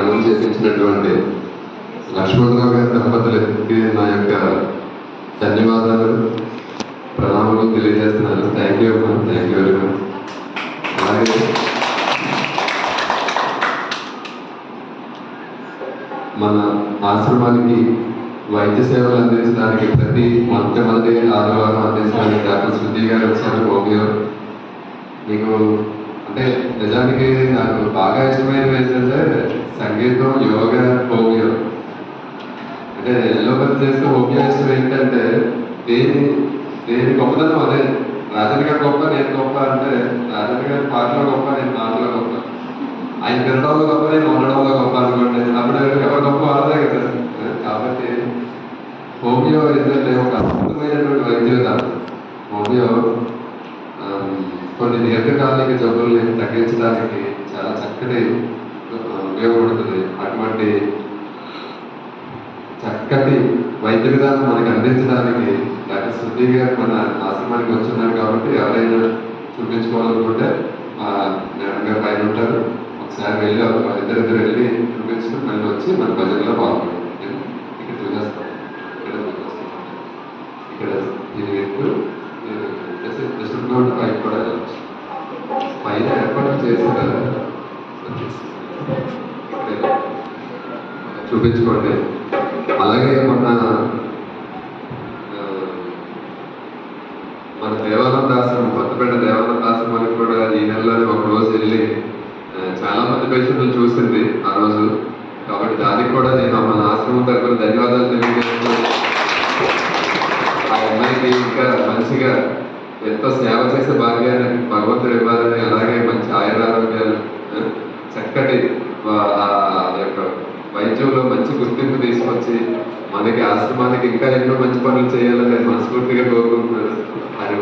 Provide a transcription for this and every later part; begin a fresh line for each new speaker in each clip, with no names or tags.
గానం చేపించినటువంటి లక్ష్మణరావు గారి దంపతులకి నా యొక్క ధన్యవాదాలు, ప్రణామాలు తెలియజేస్తున్నాను. థ్యాంక్ యూ అమ్మా, థ్యాంక్ యూ వెరీ మచ్. అలాగే మన ఆశ్రమానికి వైద్య సేవలు అందించడానికి ప్రతి మొట్టమొదటి ఆదివారం అందించడానికి డాక్టర్ శృతి గారు వచ్చారు. హోమియో మీకు అంటే నిజానికి నాకు బాగా ఇష్టమైనవి ఏంటంటే సంగీతం, యోగా, హోమియో. అంటే ఎల్లోపతి చేస్తే హోమియో ఇష్టం ఏంటంటే దేని గొప్పదనం అదే. రాజన్ గారు గొప్ప, నేను గొప్ప అంటే రాజన్ గారి పాటలో గొప్ప, నేను మాటలో గొప్ప. ఆయన తినడంలో గొప్ప, నేను ఉండడంలో గొప్ప అనుకోండి. అప్పుడు ఎవరు గొప్ప వాళ్ళే కదా. కాబట్టి హోమియో ఏంటంటే ఒక అద్భుతమైనటువంటి వైద్య విధానం. హోమియో కొన్ని దీర్ఘకాలిక జబ్బుల్ని తగ్గించడానికి చాలా చక్కటి ఉపయోగపడుతుంది. అటువంటి చక్కటి వైద్య విధానం మనకి అందించడానికి డాక్టర్ శృతి గారు మన ఆశ్రమానికి వచ్చున్నారు. కాబట్టి ఎవరైనా చూపించుకోవాలనుకుంటే మేడం గారు పైన ఉంటారు. ఒకసారి వెళ్ళి ఇద్దరిద్దరు వెళ్ళి చూపించుకుని మళ్ళీ వచ్చి మన భజనలో పాల్గొంటాం. ఇక్కడ చూసేస్తాం, ఇక్కడ దీని వ్యక్తులు పైకి కూడా వెళ్ళచ్చు. పైన ఏర్పాటు చేశారు కదా, చూపించుకోండి. అలాగే మన దేవానంద ఆశ్రమం, కొత్తపేట దేవానంద ఆశ్రమానికి కూడా ఈ నెలలోనే ఒక రోజు వెళ్ళి చాలా మంది పేషెంట్లు చూసింది ఆ రోజు. కాబట్టి దానికి కూడా నేను మన ఆశ్రమం తరఫున ధన్యవాదాలు తెలియజేస్తున్నాను. ఆ అమ్మాయికి ఇంకా మంచిగా ఎంతో సేవ చేసే భాగ్యాన్ని భగవంతుడు ఇవ్వాలని, అలాగే మంచి ఆయురారోగ్యాలు, చక్కటి యొక్క వైద్యంలో మంచి గుర్తింపు తీసుకొచ్చి మనకి ఆశ్రమానికి ఇంకా ఎన్నో మంచి పనులు చేయాలని నేను మనస్ఫూర్తిగా కోరుకుంటున్నాను. అది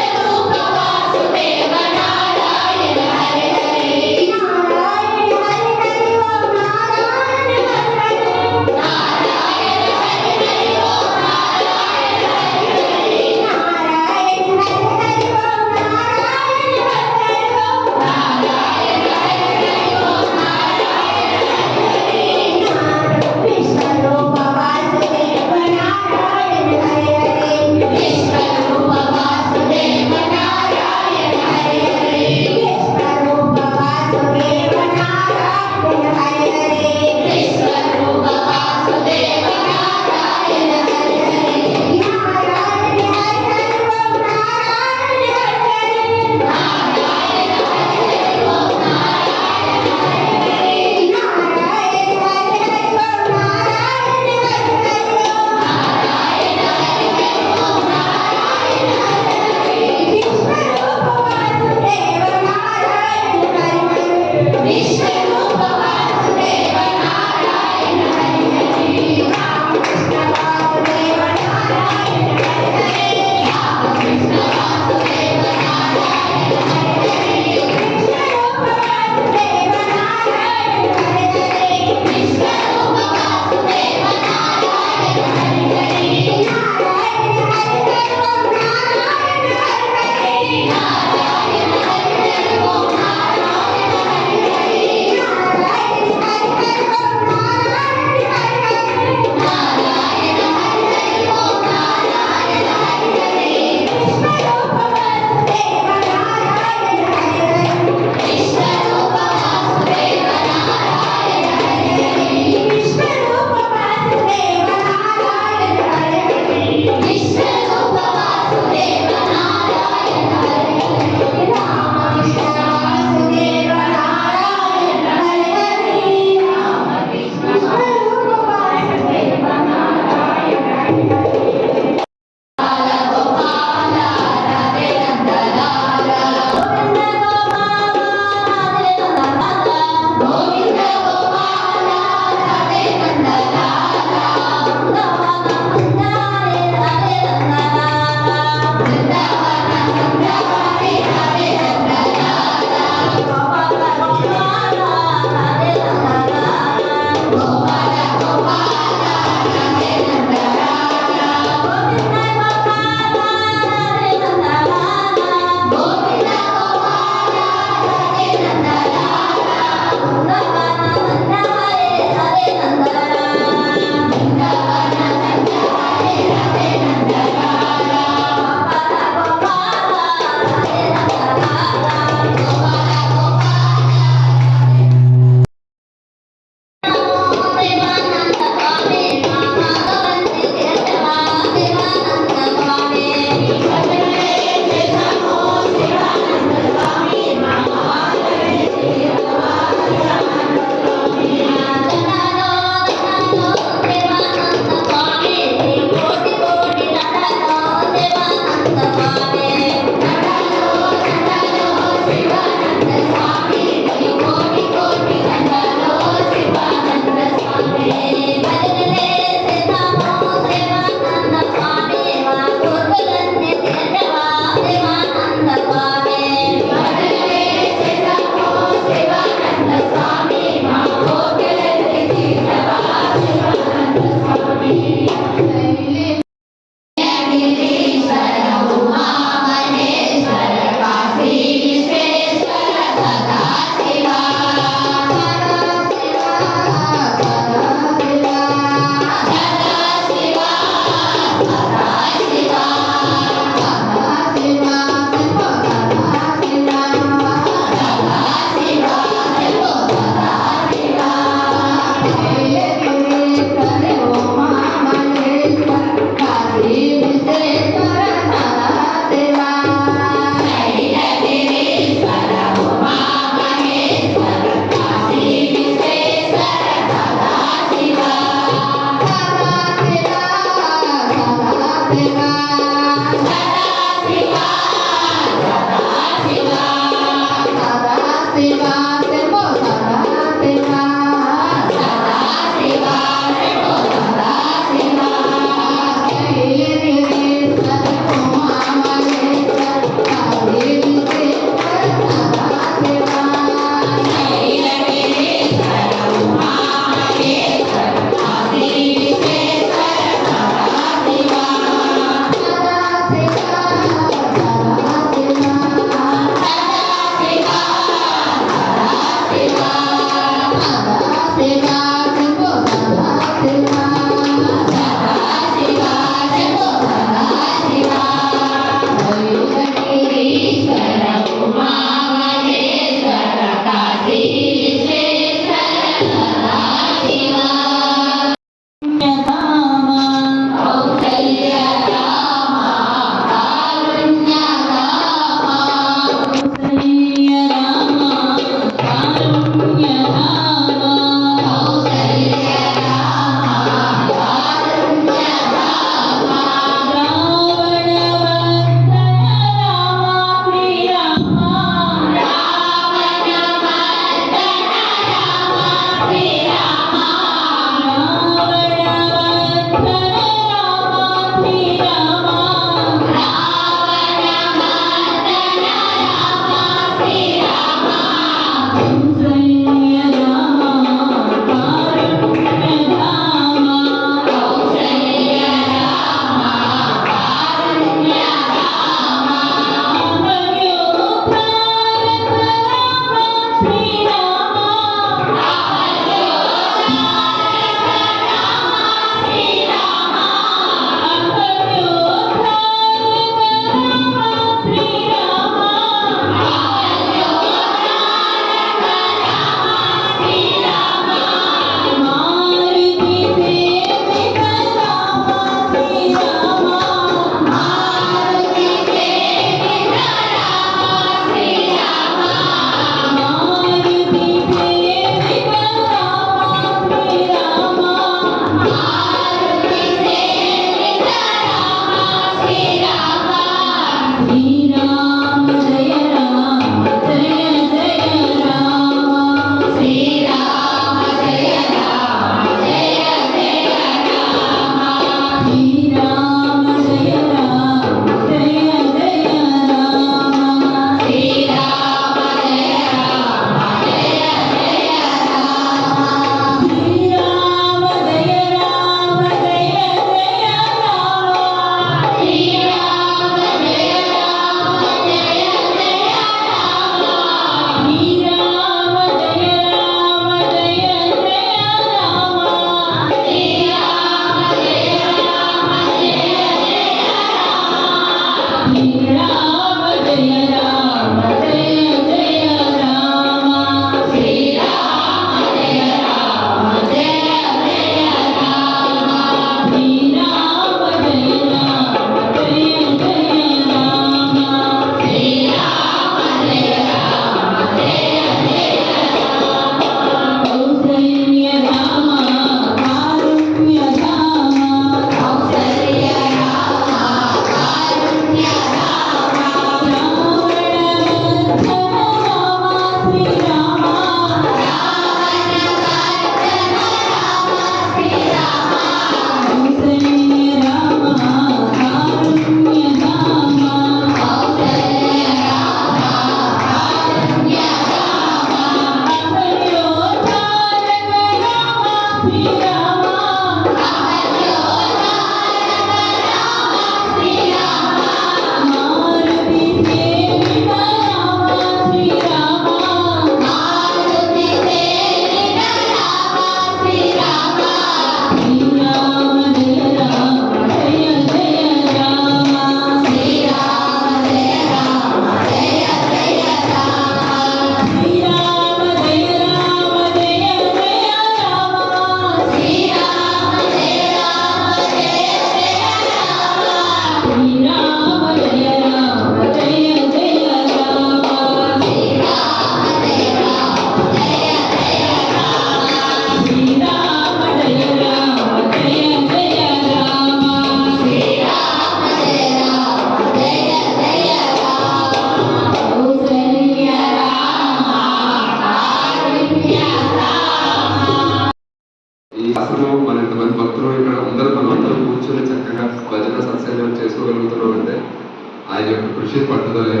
ఆయన యొక్క కృషి పట్టుదలే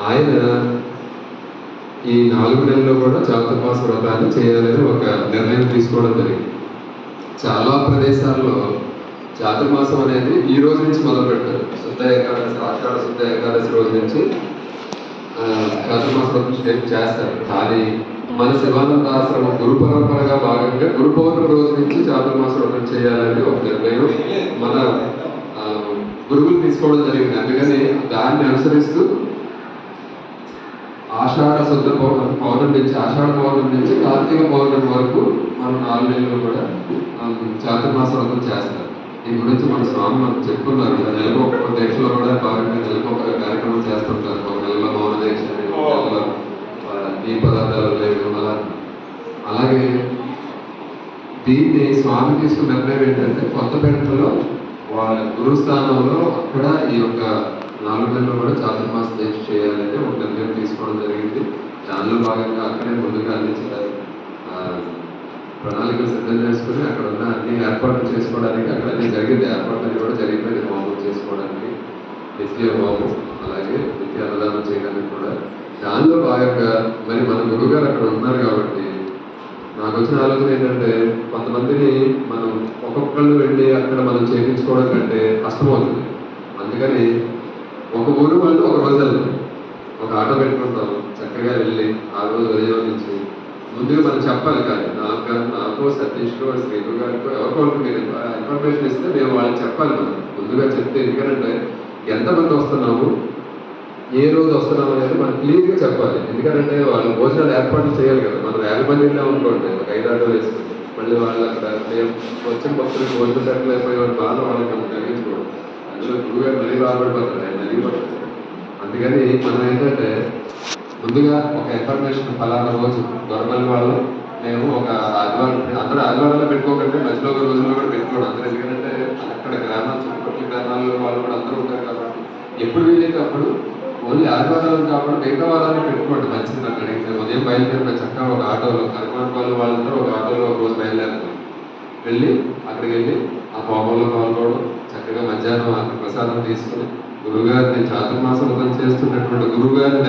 ఆయన ఈ 4 నెలల్లో కూడా చాతుర్మాస వ్రతాన్ని చేయాలని ఒక నిర్ణయం తీసుకోవడం జరిగింది. చాలా ప్రదేశాల్లో చాతుర్మాసం అనేది ఈ రోజు నుంచి మొదలు పెట్టారు. శుద్ధ ఏకాదశి, ఆషాఢ శుద్ధ ఏకాదశి రోజు నుంచి చాతుర్మాస వ్రతం చేస్తారు. కానీ మన శివానంద ఆశ్రమం గురు పరంపరగా భాగంగా గురు పౌర్ణమి రోజు నుంచి చాతుర్మాస వ్రతం చేయాలని ఒక నిర్ణయం మన గురువులు తీసుకోవడం జరిగింది. అందుకని దాన్ని అనుసరిస్తూ ఆషాఢ శుద్ధ పౌర్ణమి నుంచి, ఆషాఢ పౌర్ణమి నుంచి కార్తీక పౌర్ణమి వరకు మనం 4 నెలలు కూడా చాతుర్మాస వ్రతం చేస్తారు. దీని గురించి మన స్వామి మనకు చెప్పుకున్నారు. నెలకు ఒక్కొక్క దీక్షలో కూడా భాగంగా నెలకు ఒక కార్యక్రమం చేస్తుంటారు. ఒక నెలలో మౌన దీక్ష, ఈ పదార్థాలు లేవు అలా. అలాగే దీన్ని స్వామి తీసుకున్న నిర్ణయం ఏంటంటే కొత్తపేటలో వాళ్ళ గురుస్థానంలో అక్కడ ఈ యొక్క 4 నెలలు కూడా చాతుర్మాస దీక్ష చేయాలని ఒక నిర్ణయం తీసుకోవడం జరిగింది. దానిలో భాగంగా అక్కడే ముందుగా అందించారు ప్రణాళికలు సిద్ధం చేసుకుని అక్కడ ఉన్న అన్ని ఏర్పాట్లు చేసుకోవడానికి అక్కడ అన్ని జరిగింది. ఏర్పాట్లు కూడా జరిగిపోయింది. హోమం చేసుకోవడానికి, నిత్య హోమం, అలాగే నిత్య అన్నదానం చేయడానికి కూడా. దానిలో భాగంగా మరి మన గురువుగారు అక్కడ ఉన్నారు కాబట్టి నాకు వచ్చిన ఆలోచన ఏంటంటే కొంతమందిని మనం ఒక్కొక్కళ్ళు వెళ్ళి అక్కడ మనం చేయించుకోవడం కంటే కష్టమవుతుంది. అందుకని ఒక ఊరు వాళ్ళు ఒక రోజు వెళ్తాం, ఒక ఆటో పెట్టుకుంటాం, చక్కగా వెళ్ళి ఆ రోజు ఉదయం నుంచి ముందుగా మనం చెప్పాలి. కానీ నాకు సతీష్కో, శ్రీను గారికో ఎవరికొరకు మీరు ఇన్ఫర్మేషన్ ఇస్తే మేము వాళ్ళకి చెప్పాలి. మనం ముందుగా చెప్తే ఎందుకంటే ఎంతమంది వస్తున్నాము, ఏ రోజు వస్తున్నాం అనేది మనం క్లియర్గా చెప్పాలి. ఎందుకంటే వాళ్ళు భోజనాలు ఏర్పాట్లు చేయాలి కదా. మనం 50 మంది వెళ్ళాం అనుకోండి, ఒక 5 ఆటోలు వేసుకుని మళ్ళీ వాళ్ళు అక్కడ వచ్చిన భక్తులకు భోజనం పెట్టలేకపోయి వాళ్ళ బాధ వాళ్ళకి మనం కలిగించుకోవడం, అందులో గురువుగారు మరీ బాధపడిపోతారు, ఆయన నలిగిపోతారు. అందుకని మనం ఏంటంటే ముందుగా ఒక ఇన్ఫర్మేషన్ ఫలానా రోజు దొరకని వాళ్ళు మేము ఒక ఆదివారం, అందరూ ఆదివారంలో పెట్టుకోకండి, మధ్యలో ఒక రోజుల్లో కూడా పెట్టుకోవడం అందరూ. ఎందుకంటే అక్కడ గ్రామాల చుట్టుపక్కల గ్రామాల్లో వాళ్ళు కూడా అందరూ ఉంటారు కాబట్టి ఎప్పుడు వీలైతే అప్పుడు ఓన్లీ ఆదివారాలు కాబట్టి మిగతా వారాన్ని పెట్టుకోండి. మంచిది నాకు అడిగితే ఉదయం బయలుదేరిన చక్కగా ఒక ఆటోలో కర్మాన్ వాళ్ళందరూ ఒక ఆటోలో ఒక రోజు బయలుదేరుతారు. వెళ్ళి అక్కడికి వెళ్ళి ఆ హోమంలో పాల్గొనడం, చక్కగా మధ్యాహ్నం అక్కడ ప్రసాదం తీసుకుని గురువుగారిని చాతుర్మాస వ్రతం చేస్తున్నటువంటి గురువుగారిని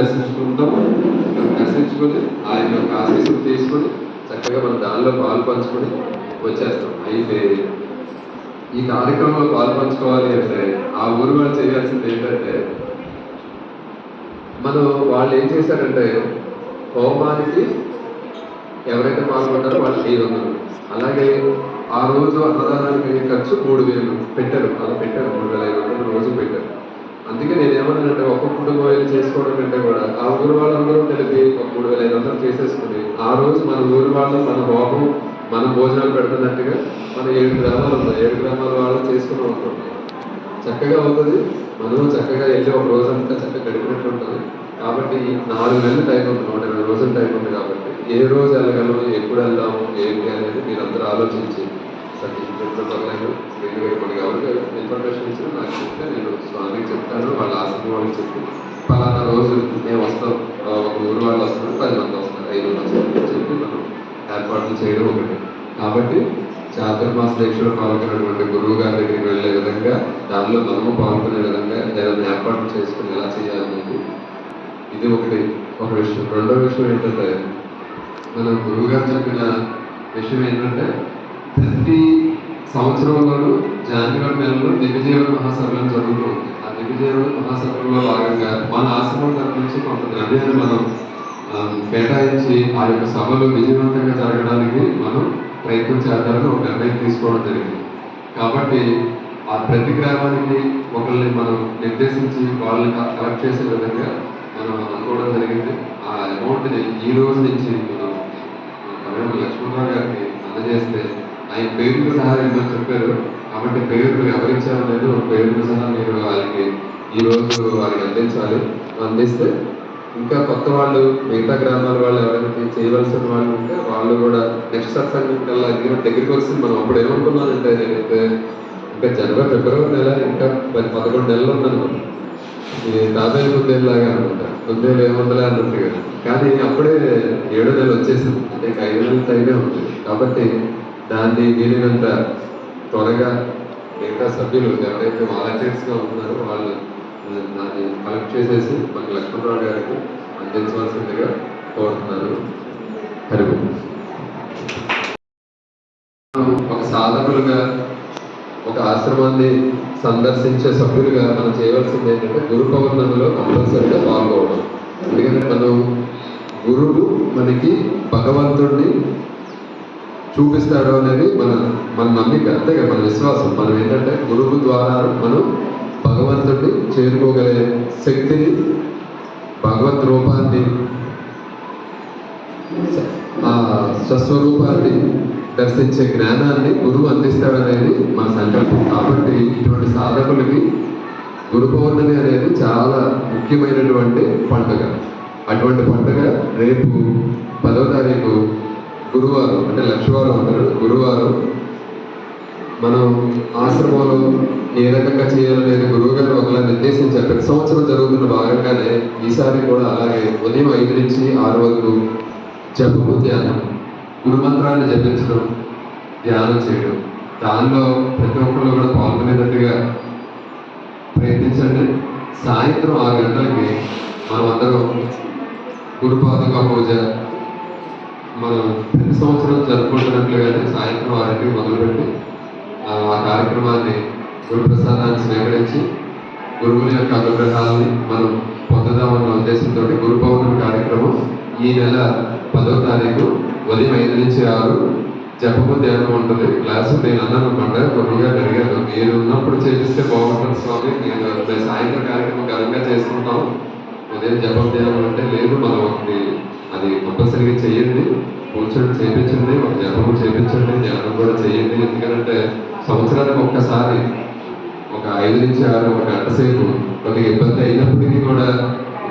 దర్శించుకొని ఆయన యొక్క ఆశీస్సులు తీసుకొని చక్కగా మనం దానిలో పాలు పంచుకొని వచ్చేస్తాం. అయితే ఈ కార్యక్రమంలో పాలు పంచుకోవాలి అంటే ఆ ఊరు వాళ్ళు చేయాల్సింది ఏంటంటే వాళ్ళు ఏం చేశారంటే హోమానికి ఎవరైతే పాల్గొంటారో వాళ్ళు 500, అలాగే ఆ రోజు అన్నదానానికి ఖర్చు 3000 పెట్టారు. అలా పెట్టారు, 3500 రోజు పెట్టారు. అందుకే నేనేమన్నానంటే ఒక్కొక్క కుటుంబం వెళ్ళి చేసుకోవడం కంటే కూడా ఆ ఊరు వాళ్ళందరూ కలిపి ఒక 3500 చేసేసుకుని ఆ రోజు మన ఊరు వాళ్ళు మన హోమం మన భోజనాలు పెడుతున్నట్టుగా మన 7 గ్రామాలు ఉన్నాయి, 7 గ్రామాల వాళ్ళు చేసుకుని ఉంటున్నాం. చక్కగా అవుతుంది. మనము చక్కగా వెళ్ళి ఒక రోజంతా చక్కగా గడిపినట్టు ఉంటుంది. కాబట్టి 4 నెలలు టైం ఉంది, 120 రోజులు టైం ఉంది. కాబట్టి ఏ రోజు వెళ్ళగలము, ఎప్పుడు వెళ్దాము, ఏంటి అనేది మీరందరూ ఆలోచించి సర్టిఫికెట్లు పర్లేదు మనకి ఎవరికి ఇన్ఫర్మేషన్ ఇచ్చినా నాకు చెప్తే నేను స్వామికి చెప్తాను, వాళ్ళ ఆసక్తి వాళ్ళకి చెప్పి ఫలానా రోజు మేము వస్తాం, ఒక ఊరు వాళ్ళు వస్తారు, 10 మంది వస్తారు, 5 మంది వస్తారు చెప్పి మనం ఏర్పాట్లు చేయడం ఒకటి. కాబట్టి చాతుర్మాస దీక్షలో పాల్గొన్నటువంటి గురువు గారి దగ్గరికి వెళ్ళే విధంగా, దానిలో మనము పాల్గొనే విధంగా ఏదైనా ఏర్పాట్లు చేసుకుని ఎలా చేయాలనేది ఇది ఒక విషయం. రెండో విషయం ఏంటంటే మన గురువు గారు చెప్పిన విషయం ఏంటంటే ప్రతి సంవత్సరంలోనూ జనవరి నెలలో దివ్యజీవన మహాసభలు జరుగుతూ ఉంది. ఆ దివ్యజీవన మహాసభలో భాగంగా మన ఆశ్రమం తరఫు నుంచి కొంత ద్రవ్యాన్ని మనం కేటాయించి ఆ యొక్క సభలు విజయవంతంగా జరగడానికి మనం ప్రయత్నం చేద్దామని ఒక నిర్ణయం తీసుకోవడం జరిగింది. కాబట్టి ఆ ప్రతి గ్రామానికి ఒకరిని మనం నిర్దేశించి వాళ్ళని కలెక్ట్ చేసే విధంగా మనం అనుకోవడం జరిగింది. ఆ అమౌంట్ని ఈ రోజు నుంచి మనం లక్ష్మణరావు గారికి అందజేస్తే ఆయన పేరుకు సహా ఇవ్వని చెప్పారు. కాబట్టి పేరు ఎవరిచ్చారనేది ఒక పేరుకు సహా మీరు వాళ్ళకి ఈరోజు వారికి అందించాలి. అందిస్తే ఇంకా కొత్త వాళ్ళు మిగతా గ్రామాల వాళ్ళు ఎవరైనా చేయవలసిన వాళ్ళు ఉంటే వాళ్ళు కూడా నెక్స్ట్ సత్సంగం కల్లా దగ్గరికి వస్తుంది. మనం అప్పుడు ఏమనుకున్నానంటే నేనైతే ఇంకా జనవరి ఫిబ్రవరి నెల ఇంకా 11 నెలలు ఉందనుకున్నాను. ఇది తాబేలు కుందేలాగా అనమాట, కుందేలు ఏముందలే అన్నట్టుగా. కానీ అప్పుడే 7వ నెల వచ్చేసింది, అంటే ఇంకా 5 నెలల టైమే ఉంటుంది. కాబట్టి దాన్ని వీలైనంత త్వరగా మిగతా సభ్యులు ఎవరైతే వాలంటీర్స్గా ఉంటున్నారో వాళ్ళు దాన్ని కలెక్ట్ చేసేసి మనకి లక్ష్మణరావు గారికి అందించవలసిందిగా కోరుతున్నారు. కరువు ఒక సాధకులుగా, ఒక ఆశ్రమాన్ని సందర్శించే సభ్యులుగా మనం చేయవలసింది ఏంటంటే గురు పౌర్ణమిలో కంపల్సరిగా పాల్గొవడం. ఎందుకంటే మనం గురువు మనకి భగవంతుడిని చూపిస్తాడు అనేది మన నమ్మిక, అంతేగా మన విశ్వాసం. మనం ఏంటంటే గురువు ద్వారా మనం భగవంతుడిని చేరుకోగలిగే శక్తిని, భగవత్ రూపాన్ని, స్వస్వరూపాన్ని దర్శించే జ్ఞానాన్ని గురువు అందిస్తాడనేది మన సంకల్పం. కాబట్టి ఇటువంటి సాధకులకి గురు పౌర్ణమి అనేది చాలా ముఖ్యమైనటువంటి పండుగ. అటువంటి పండుగ రేపు 10వ తారీఖు గురువారం, అంటే లక్షవారం అంటారు. గురువారం మనం ఆశ్రమంలో ఏ రకంగా చేయాలనేది గురువు గారు ఒకలా నిర్దేశించారు. ప్రతి సంవత్సరం జరుగుతున్న భాగంగానే ఈసారి కూడా అలాగే ఉదయం 5 నుంచి 6 వరకు జపము, ధ్యానం, గురుమంత్రాన్ని జపించడం, ధ్యానం చేయడం. దానిలో ప్రతి ఒక్కరు కూడా పాల్గొనేటట్టుగా ప్రయత్నించండి. సాయంత్రం 6 గంటలకి మనం అందరం గురుపాదుక పూజ మనం ప్రతి సంవత్సరం జరుపుకుంటున్నట్లుగానే సాయంత్రం 6కి మొదలుపెట్టి ఆ కార్యక్రమాన్ని గురుప్రసాదాన్ని స్వీకరించి గురువుల యొక్క అనుగ్రహాలని మనం పొందుదామన్న ఉద్దేశంతో గురు పౌర్ణమి కార్యక్రమం ఈ నెల 10వ తారీఖు ఉదయం 5 నుంచి 6 జపము, ధ్యానం ఉంటుంది. క్లాసు నేను అన్నాను అనమాట. గురువుగా అడిగారు, మీరు ఉన్నప్పుడు చేపిస్తే బాగుంటుంది స్వామి, మేము సాయంత్రం కార్యక్రమం ఘనంగా చేసుకుంటాం, ఉదయం జపం, ధ్యానం అంటే లేదు, మనం అది కంపల్సరీగా చేయండి, కూర్చొని చేయించండి, ఒక జపము చేయించండి, ధ్యానం కూడా చేయండి. ఎందుకంటే సంవత్సరానికి ఒక్కసారి ఒక 5 నుంచి 6 ఒక గంట సేపు కొద్దిగా ఇబ్బంది అయినప్పటికీ కూడా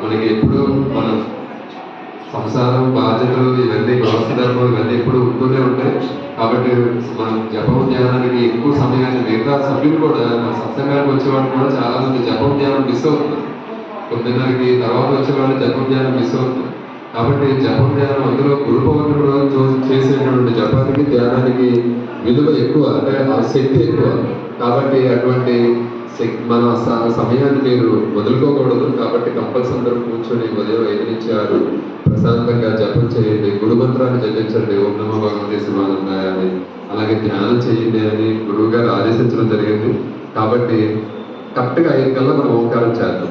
మనకి ఎప్పుడు మన సంసారం, బాధ్యతలు, ఇవన్నీ గృహస్థ ధర్మం ఇవన్నీ ఎప్పుడు ఉంటూనే ఉంటాయి. కాబట్టి మనం జపం, ధ్యానానికి ఎక్కువ సమయాన్ని మిగతా సభ్యులు కూడా మన సత్సంగానికి వచ్చేవాళ్ళు కూడా చాలా మంది జపం, ధ్యానం మిస్ అవుతున్నారు. 9:30కి తర్వాత వచ్చేవాళ్ళు జపం, ధ్యానం మిస్ అవుతున్నారు. కాబట్టి జపం, ధ్యానం అందులో గురు పౌర్ణమి రోజు చేసేటువంటి జపానికి, ధ్యానానికి విలువ ఎక్కువ, అంటే ఆ శక్తి ఎక్కువ. కాబట్టి అటువంటి మన సమయాన్ని మీరు వదులుకోకూడదు. కాబట్టి కంపల్సరీ అందరూ కూర్చొని ఉదయం 5 నుంచి 6 ప్రశాంతంగా జపం చేయండి, గురు మంత్రాన్ని జపించండి, ఓం నమో భగవతే శివానందాయ అని, అలాగే ధ్యానం చేయండి అని గురువు గారు ఆదేశించడం జరిగింది. కాబట్టి కరెక్ట్గా 5 కల్లా మనం ఓంకారం చేద్దాం.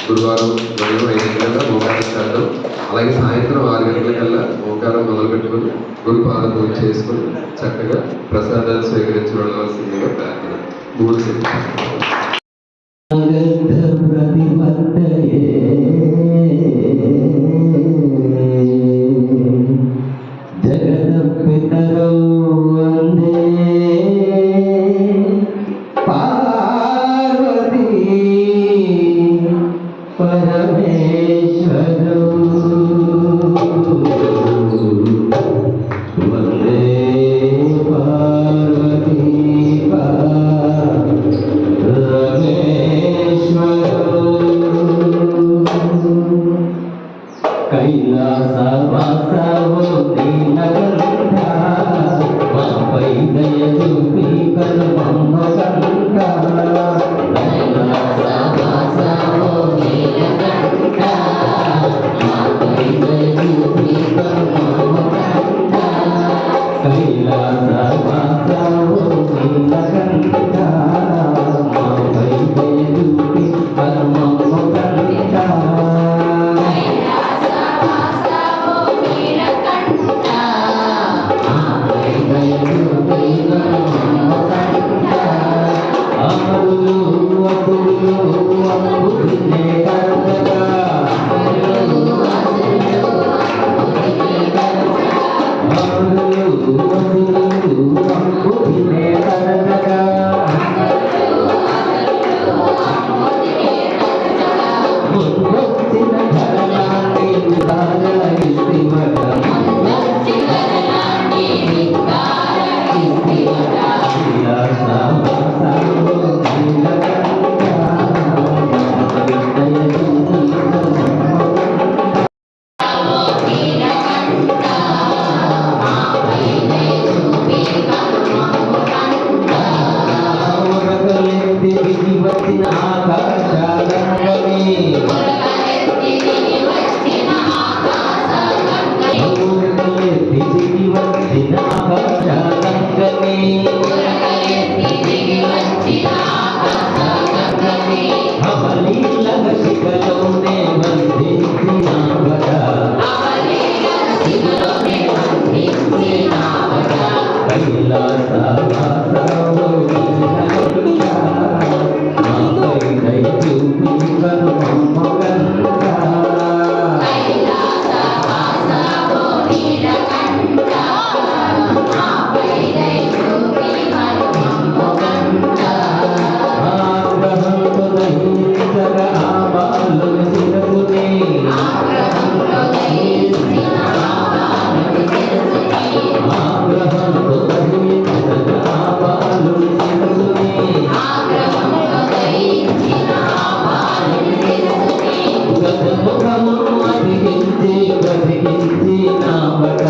గురువారం ఉదయం 5 గంటల ఓంకారం చేద్దాం. అలాగే సాయంత్రం 6 గంటలకల్లా ఓంకారం మొదలు పెట్టుకుని గురుపాద పూజ చేసుకుని చక్కగా ప్రసాదాలు స్వీకరించి వెళ్ళవలసిందిగా ప్రార్థన. 3 సెకండ్లు.
జగదపితరౌ వందే పార్వతీ పరమేశ్వరౌ వందే పార్వతీ కైలాసవాసవో నీలకంఠ మాపై దయ చూపి కరుణమ్మ కంఠ. కైలాసవాసవో నీలకంఠ మాపై దయ చూపి కరుణమ్మ కంఠ. కైలాసవాసవో నీలకంఠ మాపై దయ చూపి కరుణమ్మ కంఠ. వచ్చిన ఆకాశాలంగా ఊరకలెత్తి దిగి వచ్చిన ఆకాశగంగని అవలీలగ శిఖలోనే బంధించినావట కైలాసవాసావో నీలకంఠ, మాపై దయ చూపి కరుణమ్మగంట. ఆగ్రహంతో దహించగ ఆ బాలుని శిరపుని, ఆగ్రహంతో దహించగ ఆ బాలుని శిరపుని, గజముఖమును అధిగించి బ్రతికించినావట.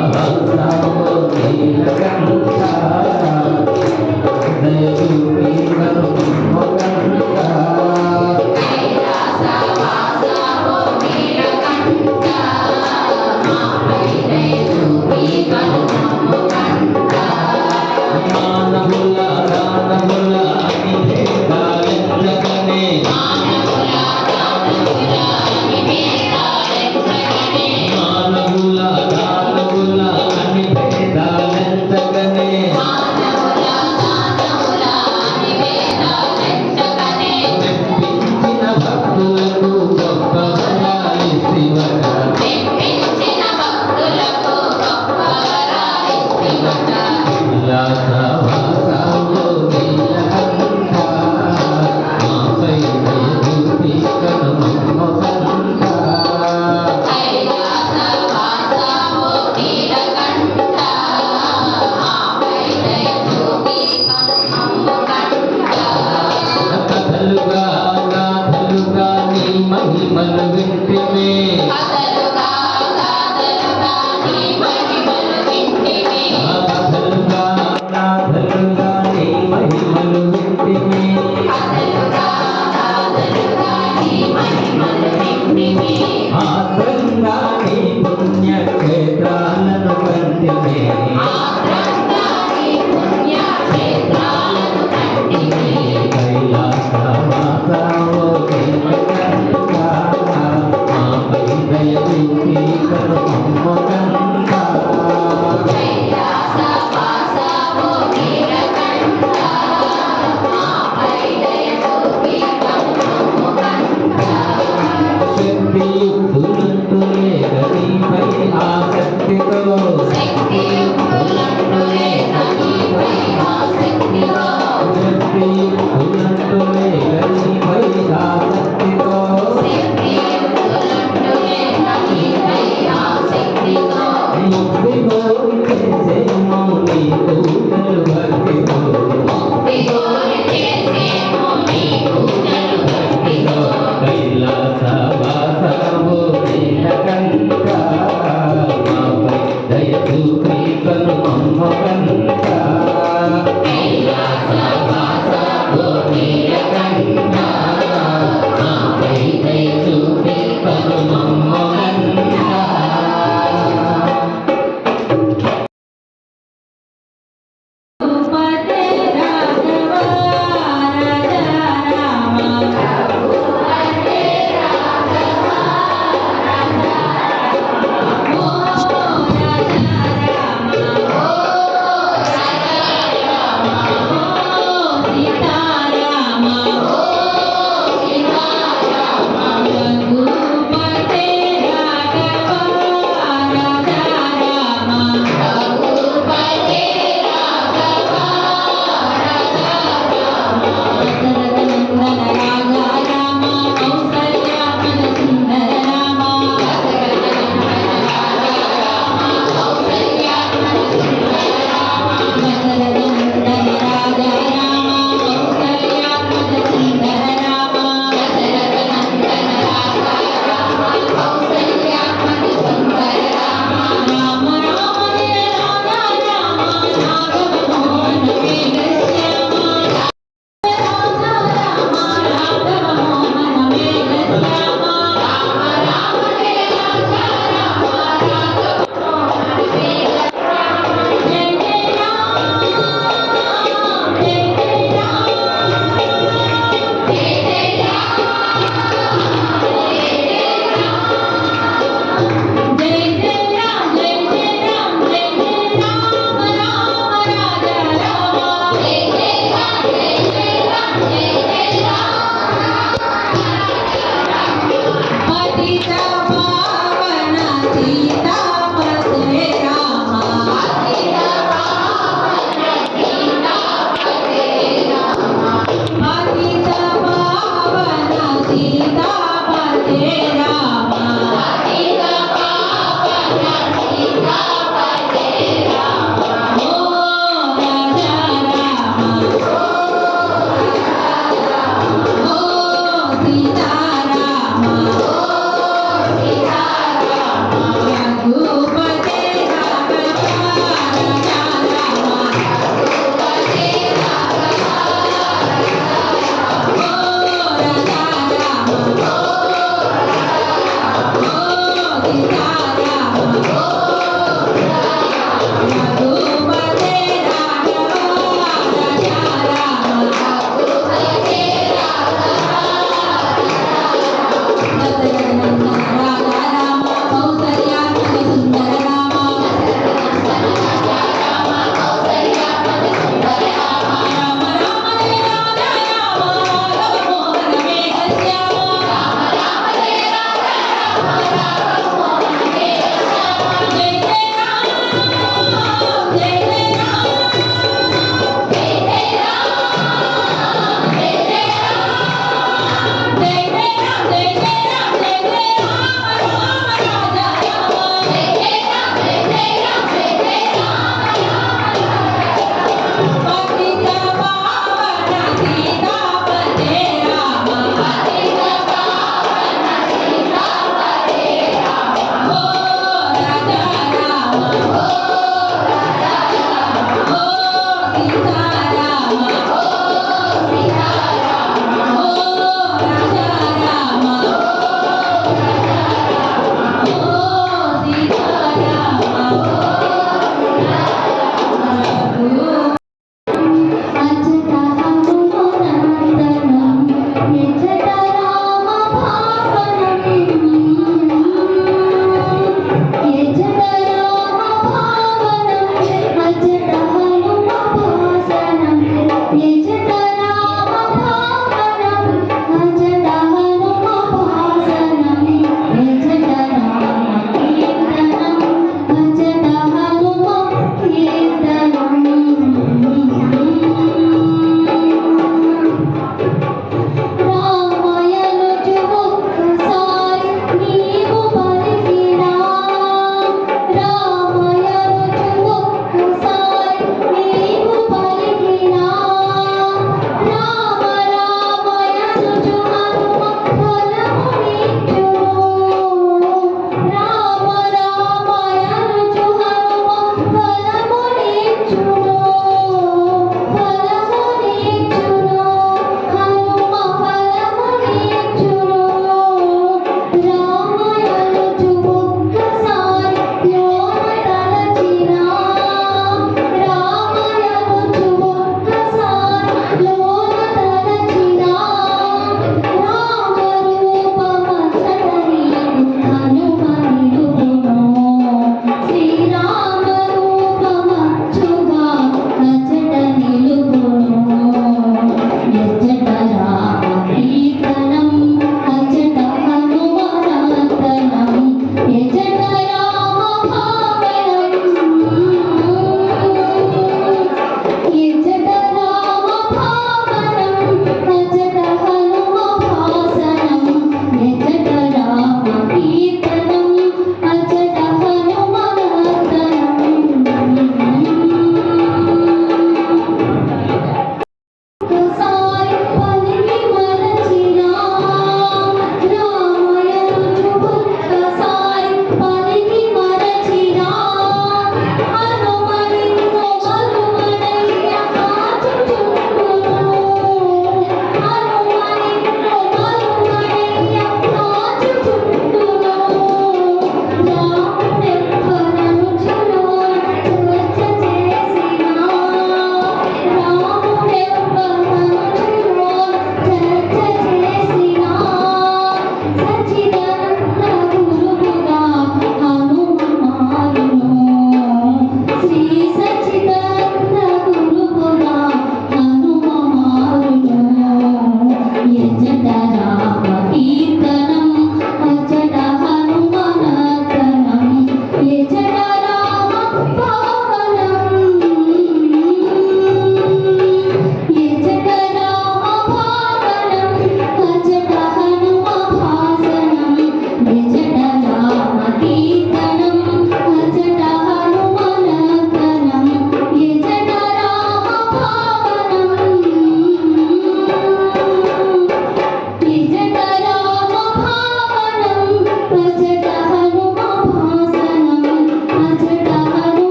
కైలాసవాసావో నీలకంఠ, దయ చూపి కరుణమ్మగంట. మానవుల దానవుల అని భేదాలెంతకనే, మానవుల దానవుల అని భేదాలెంతకనే, మెప్పించిన భక్తులకు గొప్ప వరాలిస్తివట. కైలాసవాసావో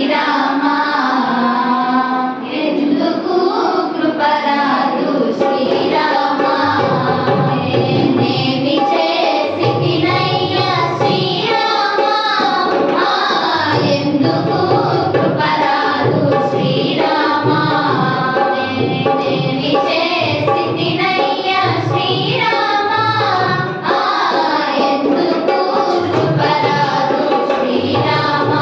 శ్రీరామ ఎందుకు కృపరాదు శ్రీరామ నేనేమి చేసినయ్యా శ్రీరామ ఎందుకు కృపరాదు శ్రీరామ నేనేమి చేసినయ్యా శ్రీరామ ఎందుకు కృపరాదు శ్రీరామ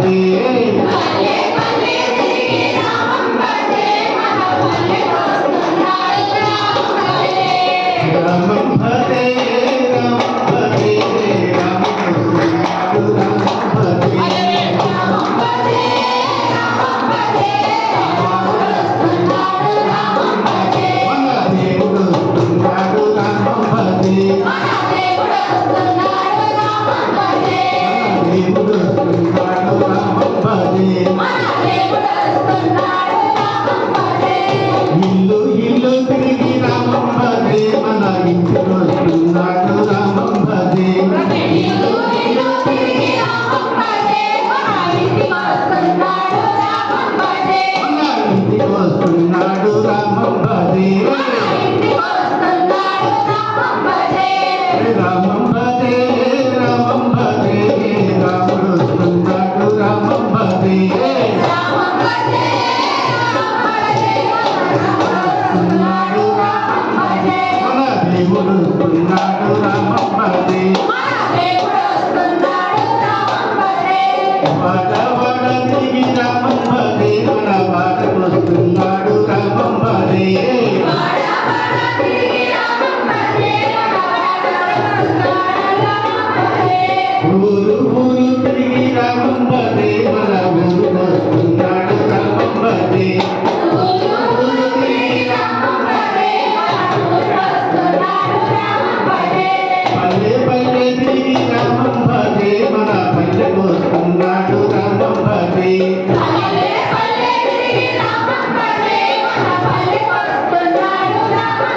భజే
పల్లె పల్లె తిరిగి రామం భజే మన పల్లెకొస్తున్నాడు రామం భజే
రామం భజే రామం భజే రామకృష్ణుడు రామం భజే
రామం భజే రామం భజే రామకృష్ణుడు రామం భజే
మన దేవుడు వస్తున్నాడు రామం భజే
మన దేవుడు వస్తున్నాడు రామం భజే
దేవుడు వస్తున్నాడు రామం భజే
మన దేవుడు వస్తున్నాడు రామం భజే
ఇల్లు ఇల్లు తిరిగి రామం భజే మన ఇంటికి వస్తున్నాడు రామం భజే
ఇల్లు ఇల్లు తిరిగి రామం భజే మన ఇంటికి వస్తున్నాడు రామం భజే
మన ఇంటికి వస్తున్నాడు రామం భజే
మన ఇంటికి వస్తున్నాడు రామం భజే
రామం భజే రామం భజే రాముడు వస్తున్నాడు రామం భజే
రామం భజే రామం భజే వస్తున్నాడు రామం భజే
మన దేవుడు వస్తున్నాడు రామం భజే
మన దేవుడు వస్తున్నాడు రామం భజే
వాడ వాడ తిరిగి రామం భజే మన వాడకు వస్తున్నాడు రామం భజే
వాడ వాడ తిరిగి రామం భజే మన వాడకు వస్తున్నాడు రామం భజే
ఊరు ఊరు తిరిగి రామం భజే మన ఊరు వస్తున్నాడు రామం భజే
ఊరు ఊరు తిరిగి రామం భజే మన ఊరు వస్తున్నాడు రామం భజే
పల్లె పల్లె తిరిగి రామం భజే మన పల్లెకు వస్తున్నాడు రామం భజే
పల్లె పల్లె తిరిగి రామం భజే మన పల్లెకొస్తున్నాడు రామం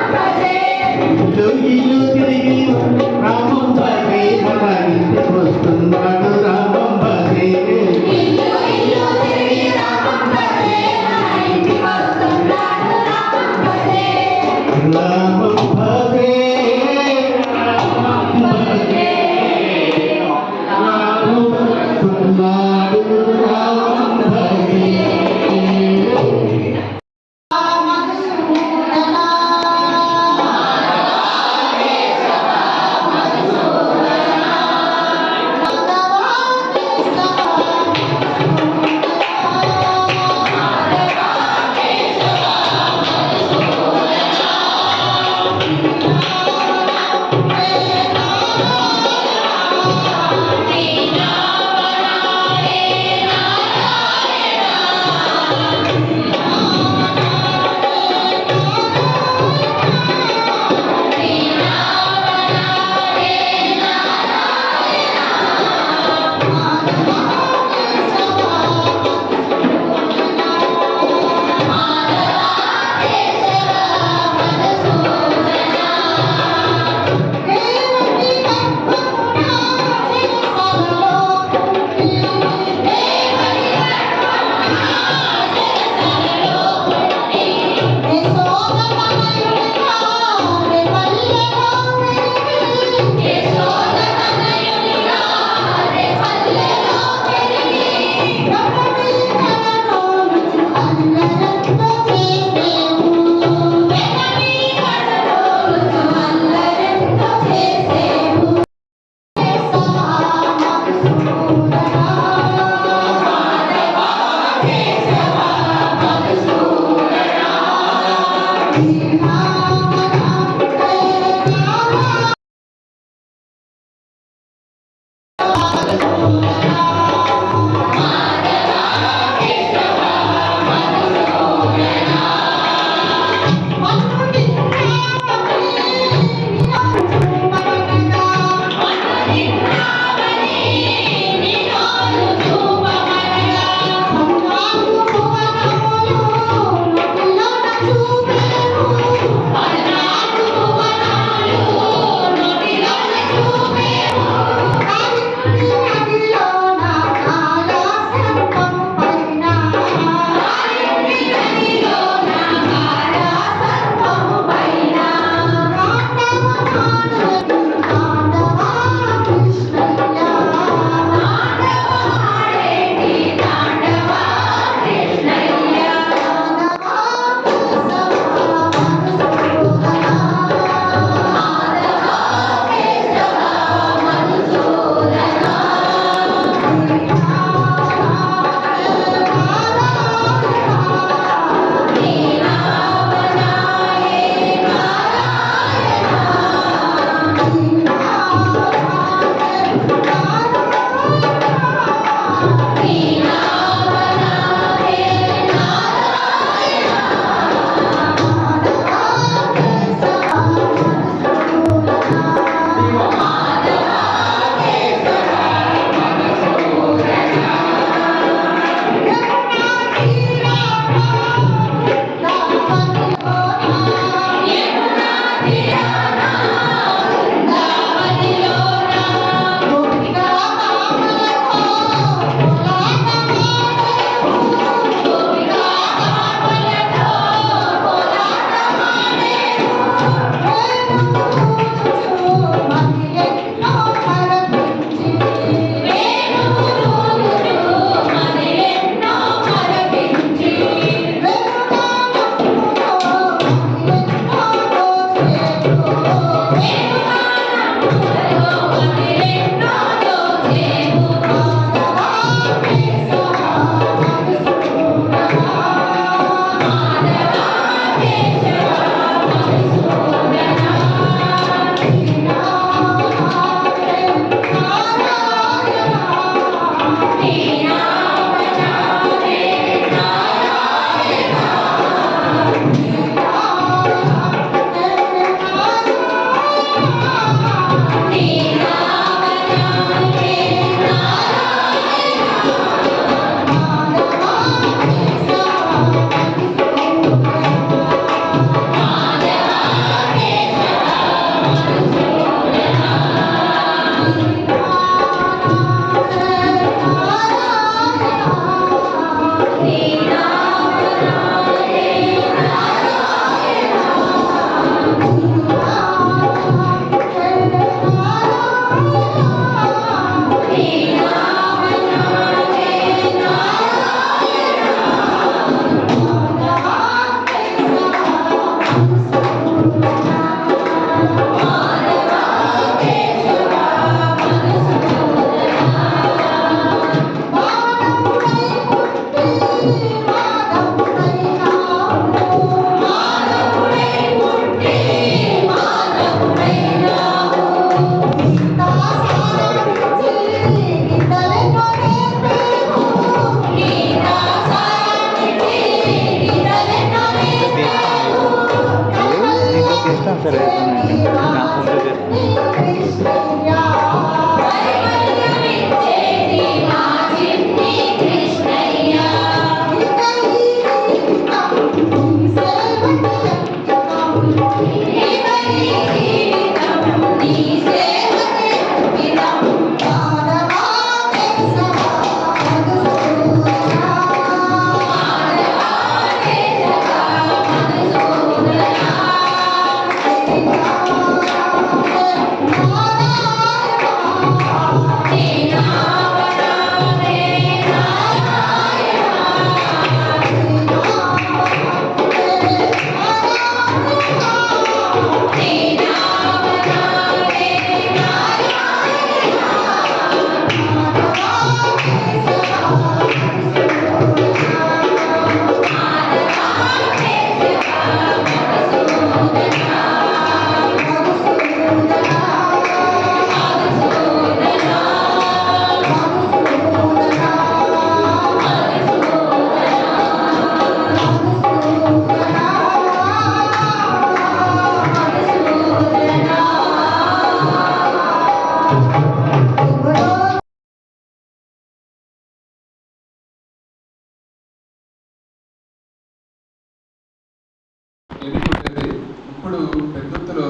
అప్పుడు పెద్దలో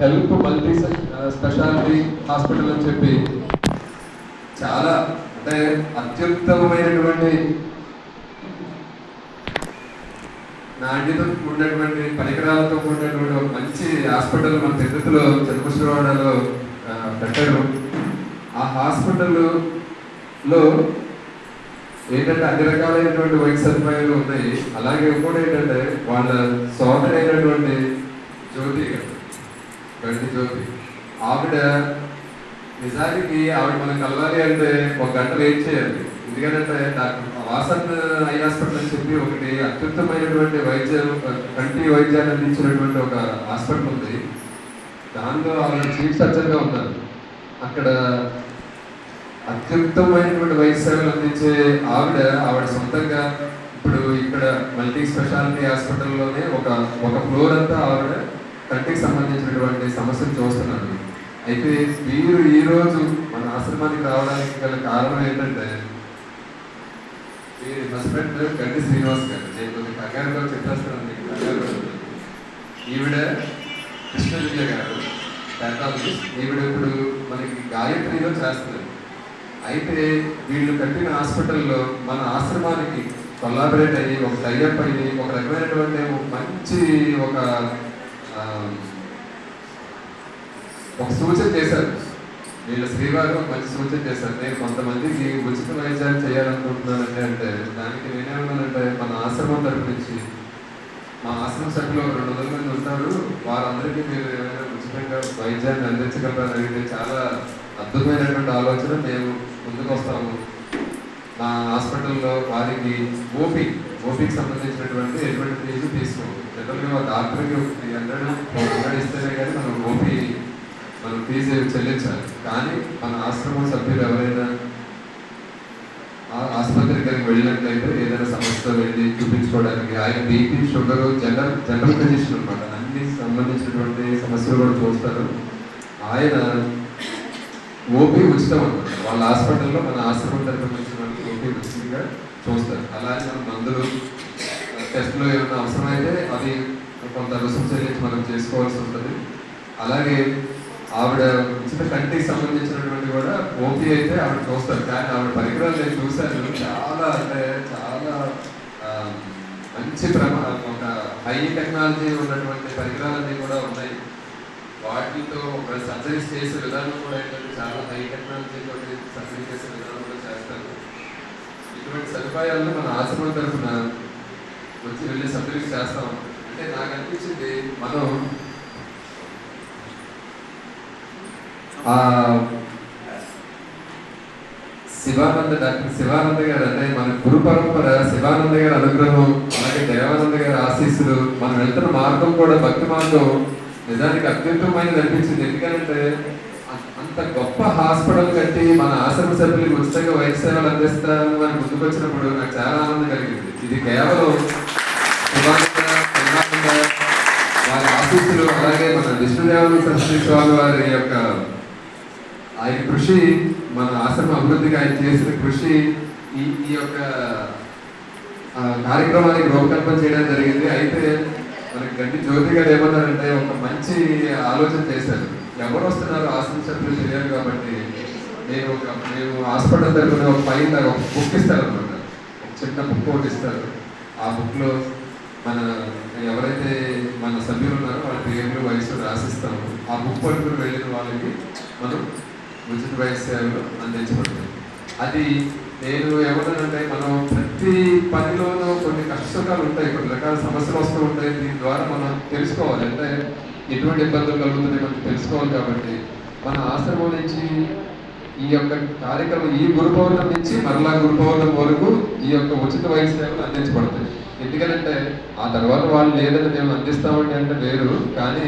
హెల్ప్ మల్టీ స్పెషాలిటీ హాస్పిటల్ అని చెప్పి చాలా అంటే అత్యుత్తమమైనటువంటి నాణ్యత ఉన్నటువంటి పరికరాలతో కూడినటువంటి ఒక మంచి హాస్పిటల్ మన పెద్దలో చంద్రశేఖరవాడలో పెట్టారు. ఆ హాస్పిటల్లో ఏంటంటే అన్ని రకాలైనటువంటి వైద్య సదుపాయాలు ఉన్నాయి. అలాగే ఇంకోటి ఏంటంటే వాళ్ళ సోదరి అయినటువంటి జ్యోతి గంటి జ్యోతి, ఆవిడ నిజానికి ఆవిడ మనం కలవాలి అంటే 1 గంట వెయిట్ చేయాలి. ఎందుకంటే డాక్టర్ వాసన్ ఐ హాస్పిటల్ అని చెప్పి ఒకటి అత్యుత్తమైనటువంటి కంటి వైద్యాన్ని అందించినటువంటి ఒక హాస్పిటల్ ఉంది. దానిలో ఆవిడ చీఫ్ సర్జన్గా ఉన్నారు. అక్కడ అత్యుత్తమైనటువంటి వైద్య సేవలు అందించే ఆవిడ సొంతంగా ఇప్పుడు ఇక్కడ మల్టీ స్పెషాలిటీ హాస్పిటల్లోనే ఒక ఫ్లోర్ అంతా ఆవిడ కంటికి సంబంధించినటువంటి సమస్యలు చూస్తున్నారు. అయితే మీరు ఈరోజు మన ఆశ్రమానికి రావడానికి గల కారణం ఏంటంటే మీ హస్బెండ్ గంటి శ్రీనివాస్ గారు. నేను కొంచెం కంగారుగా చెప్పేస్తాను మీకు. ఈవిడ కృష్ణ విజయ గారు ప్యాథాలజిస్ట్. ఈవిడ ఇప్పుడు మనకి గాయత్రిలో చేస్తున్నారు. అయితే వీళ్ళు కట్టిన హాస్పిటల్లో మన ఆశ్రమానికి కొలాబరేట్ అయ్యి ఒక టైఅప్ అయ్యి ఒక రకమైనటువంటి మంచి ఒక సూచన చేశారు. వీళ్ళ శ్రీవారు మంచి సూచన చేశారు. నేను కొంతమందికి ఉచిత వైద్యాలు చేయాలనుకుంటున్నానంటే దానికి నేనేమన్నానంటే మన ఆశ్రమం తరపు నుంచి మా ఆశ్రమ సభ్యులు 200 మంది ఉంటారు, వారందరికీ మీరు ఏమైనా ఉచితంగా వైద్యాన్ని అందించగలరని అడిగితే చాలా అద్భుతమైనటువంటి ఆలోచన. మేము ముందుకు వస్తాము. మా హాస్పిటల్లో వారికి ఓపీకి సంబంధించినటువంటి ఎటువంటి ఫీజు తీసుకోము. జనరల్గా డాక్టర్కి 300 ఇస్తేనే కానీ మనం ఫీజు చెల్లించాలి. కానీ మన ఆశ్రమం సభ్యులు ఎవరైనా ఆసుపత్రికి వెళ్ళినట్లయితే ఏదైనా సమస్యతో వెళ్ళి చూపించుకోవడానికి, ఆయన బీపీ షుగర్ జనరల్ కండిషన్ అనమాట, అన్ని సంబంధించినటువంటి సమస్యలు కూడా చూస్తారు. ఆయన ఓపీ ఉచితం అనమాట. వాళ్ళ హాస్పిటల్లో మన ఆశ్రమం తరఫున వచ్చిన వాళ్ళకి ఓపీ ఉచితంగా చూస్తారు. అలాగే మన మందులు టెస్టులు ఏమైనా అవసరమైతే అది కొంత రుసుము చెల్లించి మనం చేసుకోవాల్సి ఉంటుంది. అలాగే ఆవిడ ఉచిత కంటికి సంబంధించినటువంటి కూడా ఓపీ అయితే ఆవిడ చూస్తారు. కానీ ఆవిడ పరికరాలు నేను చూశాను, చాలా మంచి ఒక హై టెక్నాలజీ ఉన్నటువంటి పరికరాలన్నీ కూడా ఉన్నాయి. వాటితో ఒక సర్జరీస్ చేసే విధానం కూడా ఏంటంటే చాలా హై టెక్నాలజీ తోటి సర్జరీ చేసే విధానం కూడా చేస్తారు. ఇటువంటి సదుపాయాలను మన ఆశ్రమం తరఫున వచ్చి వెళ్ళి సర్జరీస్ చేస్తాం. అంటే నాకు అనిపించింది మనం డాక్టర్ శివానంద గారు అంటే మన గురు పరంపర శివానంద గారి అనుగ్రహం, అలాగే దేవానంద గారి ఆశీస్సులు, మనం వెళ్తున్న మార్గం కూడా భక్తి మార్గం నిజానికి అత్యుత్తమైనది అనిపించింది. ఎందుకంటే అంత గొప్ప హాస్పిటల్ కట్టి మన ఆశ్రమ సభ్యులకు ఉచితంగా వైద్య సేవలు అందిస్తాను అని ముందుకు వచ్చినప్పుడు నాకు చాలా ఆనందం కలిగింది. ఇది కేవలం వారి ఆశీస్సులు, అలాగే మన విష్ణుదేవానంద సరస్వతి స్వామి వారి యొక్క ఆయన కృషి, మన ఆశ్రమ అభివృద్ధికి ఆయన చేసిన కృషి ఈ యొక్క కార్యక్రమానికి రూపకల్పన చేయడం జరిగింది. అయితే మనకి గంటి జ్యోతి గారు ఏమన్నారంటే ఒక మంచి ఆలోచన చేశారు. ఎవరు వస్తున్నారు ఆశ్రమ సభ్యులు తెలియాలి కాబట్టి మేము హాస్పిటల్ తరఫున ఒక ఫైల్ ఒక బుక్ ఇస్తారు అనమాట. ఒక చిన్న బుక్ ఒకటి ఇస్తారు. ఆ బుక్లో ఎవరైతే మన సభ్యులు ఉన్నారో వాళ్ళ పేర్లు వయసు రాసిస్తాము. ఆ బుక్ పట్టుకుని వెళ్ళిన వాళ్ళకి మనం ఉచిత వైద్య సేవలు అందించబడుతుంది. అది నేను ఏమన్నానంటే మనం ప్రతి పనిలోనూ కొన్ని కష్టసుఖాలు ఉంటాయి, కొన్ని రకాల సమస్యలు వస్తూ ఉంటాయి. దీని ద్వారా మనం తెలుసుకోవాలి, అంటే ఎటువంటి ఇబ్బందులు కలుగుతున్నాయి మనం తెలుసుకోవాలి. కాబట్టి మన ఆశ్రమం నుంచి ఈ యొక్క కార్యక్రమం ఈ గురు పౌర్ణమి నుంచి మరలా గురు పౌర్ణమి వరకు ఈ యొక్క ఉచిత వైద్య సేవలు అందించబడతాయి. ఎందుకంటే ఆ తర్వాత వాళ్ళు లేదని మేము అందిస్తామండి అంటే వేరు, కానీ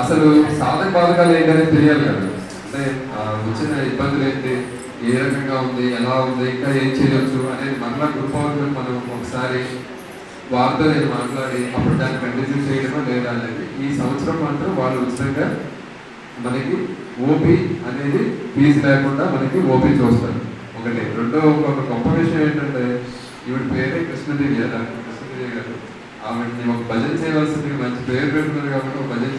అసలు సాధక బాధకాలు ఏంటనేది తెలియాలి కదా. అంటే వచ్చిన ఇబ్బందులు ఏంటి, ఏ రకంగా ఉంది, ఎలా ఉంది, ఇంకా ఏం చేయవచ్చు అనేది మరలా గురు పౌర్ణమి మనం ఒకసారి వారితో నేను మాట్లాడి అప్పుడు దాన్ని కంటిన్యూ చేయడమో లేదా అనేది. ఈ సంవత్సరం మాత్రం వాళ్ళు ఉచితంగా మనకి ఓపీ అనేది ఫీజు లేకుండా మనకి ఓపీ చూస్తారు. ఒకటి. రెండో ఒక గొప్ప విషయం ఏంటంటే ఈవిడ పేరే కృష్ణదేవి గారు. ఆవిడని ఒక భజన చేయవలసింది మంచి పేరు పెట్టుకున్నారు కాబట్టి ఒక భజన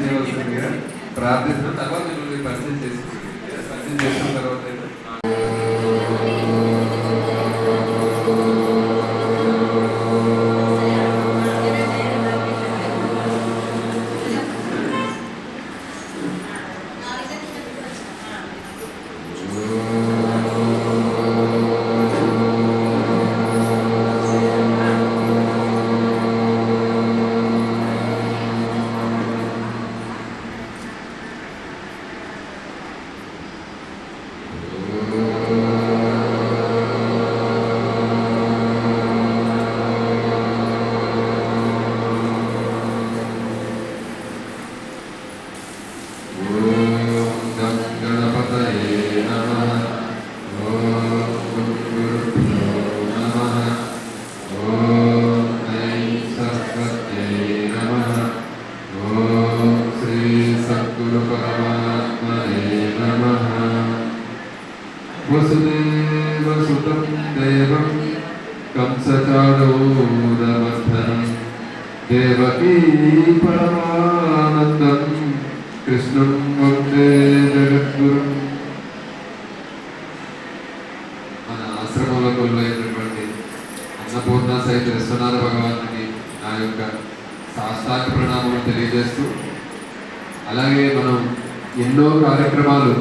కంసచాడూరమర్దనం దేవకీ పరమానందం కృష్ణం వందే జగద్గురుం. మన ఆశ్రమంలో కొలువైనటువంటి అన్నపూర్ణ సహిత విశ్వనాథ భగవానుడికి నా యొక్క సాష్టాంగ ప్రణామం తెలియజేస్తూ, అలాగే మనం ఎన్నో కార్యక్రమాలు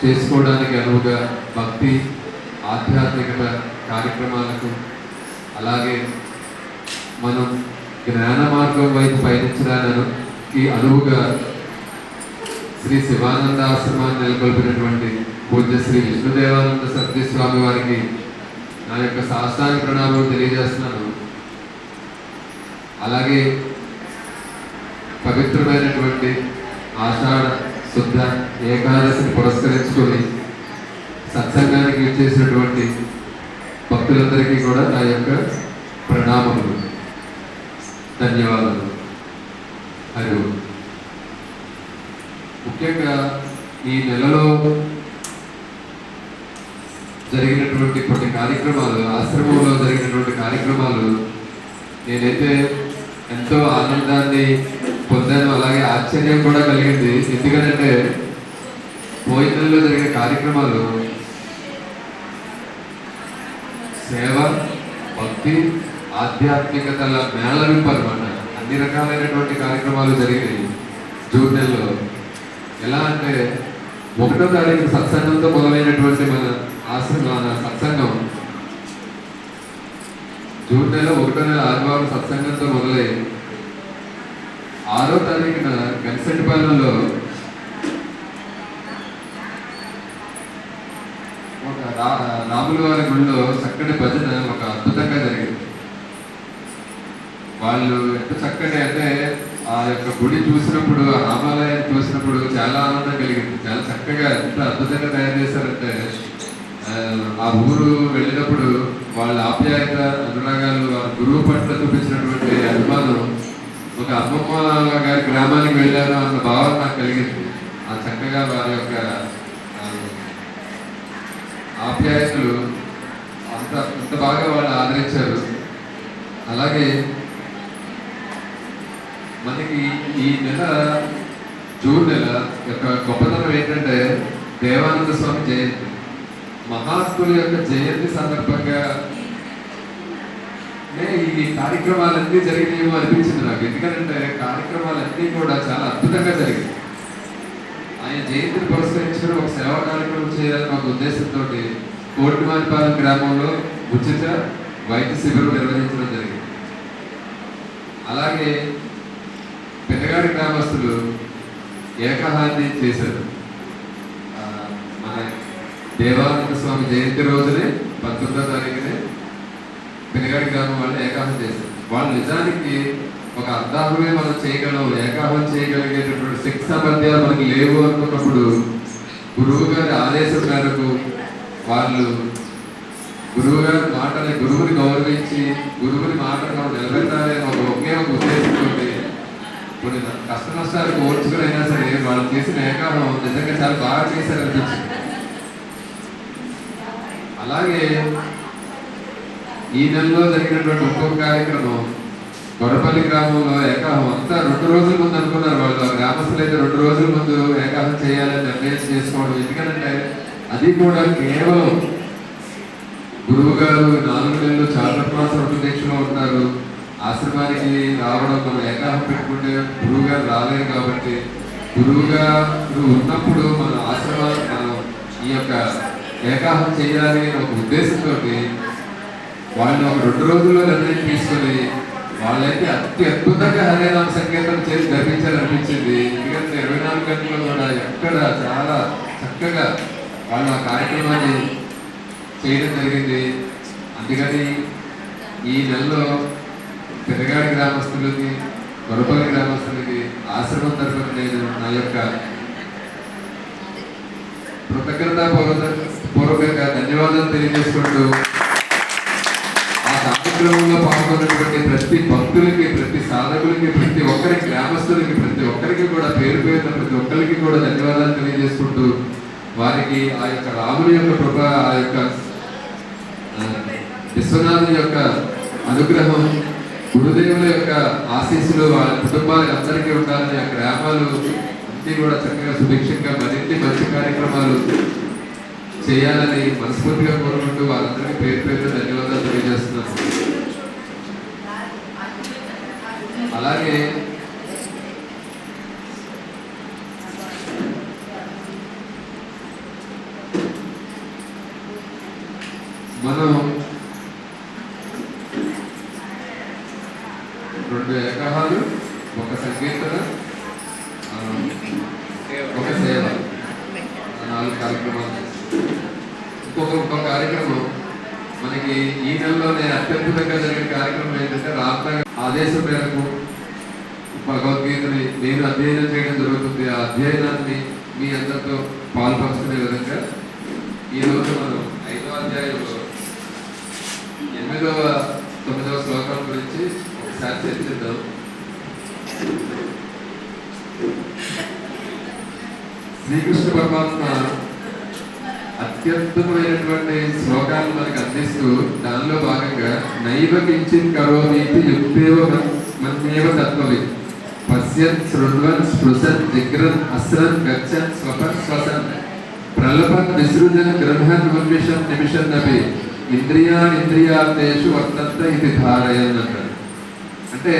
చేసుకోవడానికి అనువుగా భక్తి ఆధ్యాత్మికత కార్యక్రమాలకు, అలాగే మనం జ్ఞాన మార్గం వైపు పయనించడానికి అనువుగా శ్రీ శివానంద ఆశ్రమాన్ని నెలకొల్పినటువంటి పూజ్య శ్రీ విష్ణుదేవానంద సరస్వతి స్వామి వారికి నా యొక్క సాష్టాంగ ప్రణామం తెలియజేస్తున్నాను. అలాగే పవిత్రమైనటువంటి ఆషాఢ శుద్ధ ఏకాదశిని పురస్కరించుకొని సత్సంగానికి ఇచ్చేసినటువంటి భక్తులందరికీ కూడా నా యొక్క ప్రణామములు, ధన్యవాదాలు. హరి ఓం. ముఖ్యంగా ఈ నెలలో జరిగినటువంటి కొన్ని కార్యక్రమాలు, ఆశ్రమంలో జరిగినటువంటి కార్యక్రమాలు నేనైతే ఎంతో ఆనందాన్ని పొందాను, అలాగే ఆశ్చర్యం కూడా కలిగింది. ఎందుకంటే పోయిన నెలలో జరిగిన కార్యక్రమాలు సేవ, భక్తి, ఆధ్యాత్మికతల మేళవింపనమాట. అన్ని రకాలైనటువంటి కార్యక్రమాలు జరిగినాయి జూన్ నెలలో. ఎలా అంటే 1వ తారీఖు సత్సంగంతో మొదలైనటువంటి మన సత్సంగం జూన్ నెల 1వ నెల ఆదివారం సత్సంగంతో మొదలై 6వ తారీఖున గంసెట్టిపాలెంలో ఒక రాముల వారి గుడిలో చక్కటి భజన ఒక అద్భుతంగా జరిగింది. వాళ్ళు ఎంత చక్కటి అంటే ఆ యొక్క గుడి చూసినప్పుడు, ఆ రామాలయాన్ని చూసినప్పుడు చాలా ఆనందం కలిగింది. చాలా చక్కగా ఎంత అద్భుతంగా తయారు చేశారంటే ఆ ఊరు వెళ్ళినప్పుడు వాళ్ళ ఆప్యాయత, అనురాగాలు, వాళ్ళ గురువు పట్ల చూపించినటువంటి అభిమానం, ఒక అమ్మమ్మ గారి గ్రామానికి వెళ్ళాను అన్న భావన నాకు కలిగింది. ఆ చక్కగా వారి యొక్క ఆప్యాయతలు అంత బాగా వాళ్ళు ఆదరించారు. అలాగే మనకి ఈ నెల జూన్ నెల యొక్క గొప్పతనం ఏంటంటే దేవానంద స్వామి జయంతి. మహాత్ముల యొక్క జయంతి సందర్భంగా ఈ కార్యక్రమాలన్నీ జరిగినాయేమో అనిపించింది నాకు. ఎందుకంటే కార్యక్రమాలన్నీ కూడా చాలా అద్భుతంగా జరిగాయి. ఆయన జయంతిని పురస్కరించుకుని ఒక సేవా కార్యక్రమం చేయాలని ఒక ఉద్దేశంతో కోటిమానిపాలెం గ్రామంలో ఉచిత వైద్య శిబిరం నిర్వహించడం జరిగింది. అలాగే పెద్దగాడి గ్రామస్తులు ఏకహాన్ని చేశారు. మన దేవానంద స్వామి జయంతి రోజునే 19వ తారీఖునే పెద్దగాడి గ్రామం వాళ్ళు ఏకాహం చేశారు. వాళ్ళు నిజానికి ఒక అర్ధాహమే మనం చేయగలం, ఏకాహం చేయగలిగేటటువంటి శక్తి సామర్థ్యాలు మనకి లేవు అనుకున్నప్పుడు గురువు గారి ఆదేశం మేరకు వాళ్ళు గురువు గారి మాటని, గురువుని గౌరవించి గురువుని మాటను మనం నిలబెట్టాలి అని ఒకే ఒక ఉద్దేశంతో కొన్ని కష్ట నష్టాలు కోర్చుకునైనా సరే వాళ్ళు చేసిన ఏకాహం నిజంగా చాలా బాగా చేశారనిపించింది. అలాగే ఈ నెలలో జరిగినటువంటి ఇంకొక కార్యక్రమం గొడపల్లి గ్రామంలో ఏకాహం అంతా 2 రోజుల ముందు అనుకున్నారు వాళ్ళు. ఆ గ్రామస్తులు అయితే 2 రోజుల ముందు ఏకాహం చేయాలని నిర్ణయం చేసుకోవడం. ఎందుకంటే అది కూడా కేవలం గురువు గారు 4 నెలలు చాతుర్మాస దీక్షలో ఉంటారు. ఆశ్రమానికి రావడం, మనం ఏకాహం పెట్టుకుంటే గురువు గారు రాలేరు కాబట్టి గురువు గారు ఉన్నప్పుడు మన ఆశ్రమాన్ని మనం ఈ యొక్క ఏకాహం చేయాలి అనే ఒక ఉద్దేశంతో వాళ్ళని ఒక 2 రోజుల్లో నిర్ణయం తీసుకొని వాళ్ళైతే అతి అద్భుతంగా హరేనామ సంకేతం చేసి ధరించాలనిపించింది. ఎందుకంటే 24 గంటలు కూడా ఎక్కడ చాలా చక్కగా వాళ్ళు ఆ కార్యక్రమాన్ని చేయడం జరిగింది. అందుకని ఈ నెలలో పెద్దగాడి గ్రామస్తులకి, గొడపల్లి గ్రామస్తులకి ఆశ్రమం తరఫున నేను నా యొక్క కృతజ్ఞతాపూర్వకంగా ధన్యవాదాలు తెలియజేసుకుంటూ ఆ కార్యక్రమంలో పాల్గొన్నటువంటి ప్రతి భక్తులకి, ప్రతి సాధకులకి, ప్రతి ఒక్కరికి, గ్రామస్తులకి, ప్రతి ఒక్కరికి కూడా పేరు పేరున ప్రతి ఒక్కరికి కూడా ధన్యవాదాలు తెలియజేసుకుంటూ వారికి ఆ యొక్క రాముని యొక్క కృప, ఆ యొక్క విశ్వనాథుని యొక్క అనుగ్రహం, గురుదేవుల యొక్క ఆశీస్సులు వాళ్ళ కుటుంబాలకు అందరికీ ఉండాలని, ఆ గ్రామాలు అన్ని కూడా చక్కగా సుభిక్షంగా మరిన్ని మంచి కార్యక్రమాలు చేయాలని మనస్ఫూర్తిగా కోరుకుంటూ వాళ్ళందరికీ పేరు పేరు ధన్యవాదాలు తెలియజేస్తున్నాను. అలాగే మనం 2 ఏకాహాలు, 1 సంకీర్తన, 1 సేవ, 4 కార్యక్రమాలు చేస్తాం. ఇంకొక కార్యక్రమం మనకి ఈ నెలలోనే అత్యద్భుతంగా జరిగిన కార్యక్రమం ఏంటంటే రామనగర్ ఆదేశం మేరకు భగవద్గీతని నేను అధ్యయనం చేయడం జరుగుతుంది. ఆ అధ్యయనాన్ని మీ అందరితో పాల్పంచుకునే విధంగా ఈరోజు మనం 5వ అధ్యాయంలో 8వ 9వ శ్లోకాల గురించి ఒకసారి చర్చిద్దాం. శ్రీకృష్ణ పరమాత్మ అత్యద్భుతమైనటువంటి శ్లోకాలను మనకు అందిస్తూ దానిలో భాగంగా నైవ కించిత్ కరోమీతి యుక్తేవ మన్యేవ తత్వవి పశ్యన్ శృణ్వన్ స్పృశన్ జిగ్రన్ అస్రన్ గచ్చన్ స్వపన్ శ్వసన్ ప్రలపన్ విసృజన్ గృహన్ ఉన్మిషన్ నిమిషన్ నపి ఇంద్రియాణేషు వర్తంత ఇది ధారయన్ అంటారు. అంటే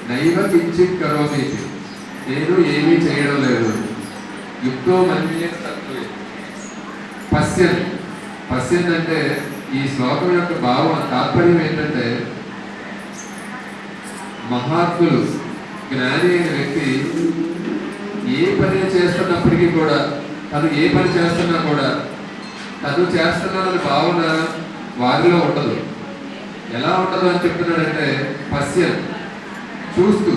నైవ కించిత్ కరోమీతి, నేను ఏమీ చేయడం లేదు. యుక్తో మన్యే తత్వే పశ్యన్. పశ్యన్ అంటే ఈ శ్లోకం యొక్క భావం తాత్పర్యం ఏంటంటే, మహాత్ములు జ్ఞాని అయిన వ్యక్తి ఏ పని చేస్తున్నప్పటికీ కూడా, తను ఏ పని చేస్తున్నా కూడా తను చేస్తున్నానని భావన వారిలో ఉండదు. ఎలా ఉండదు అని చెప్తున్నాడంటే, పశ్యన్ చూస్తూ,